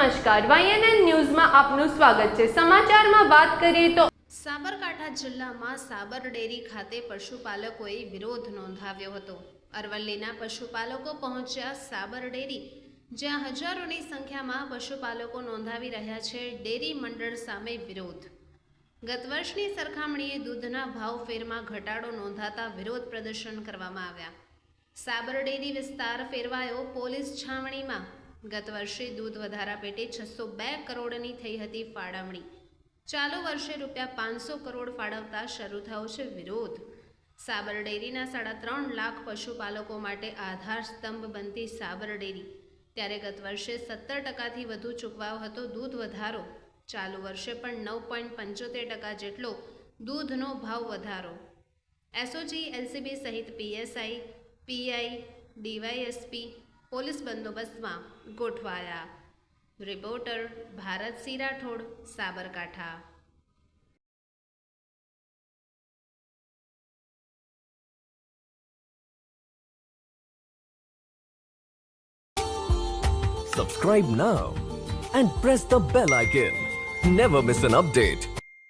નમસ્કાર, YNN ન્યૂઝમાં આપનું સ્વાગત છે। સમાચારમાં વાત કરીએ તો સાબરકાંઠા જિલ્લામાં સાબર ડેરી ખાતે પશુપાલકોએ વિરોધ નોંધાવ્યો હતો। અરવલ્લીના પશુપાલકો પહોંચ્યા સાબર ડેરી, જ્યાં હજારોની સંખ્યામાં પશુપાલકો નોંધાવી રહ્યા છે ડેરી મંડળ સામે વિરોધ। ગત વર્ષની સરખામણીએ દૂધના ભાવફેરમાં ઘટાડો નોંધાતા વિરોધ પ્રદર્શન કરવામાં આવ્યા। સાબર ડેરી વિસ્તાર ફેરવાયો પોલીસ છાવણીમાં। ગત વર્ષે દૂધ વધારા પેટે 602 કરોડની થઈ હતી ફાળવણી। ચાલુ વર્ષે ₹500 કરોડ ફાળવતા શરૂ થયો છે વિરોધ। સાબર ડેરીના 3.5 લાખ પશુપાલકો માટે આધાર સ્તંભ બનતી સાબર ડેરી, ત્યારે ગત વર્ષે 17% વધુ ચૂકવાયો હતો દૂધ વધારો। ચાલુ વર્ષે પણ 9.75% જેટલો દૂધનો ભાવ વધારો। એસઓજી, એલસીબી સહિત પીએસઆઈ, પીઆઈ, ડીવાયએસપી પોલીસ બંદોબસ્તમાં ગોઠવાયા। Reporter Bharat Singh Rathod, Sabarkantha. Subscribe now and press the bell icon. Never miss an update.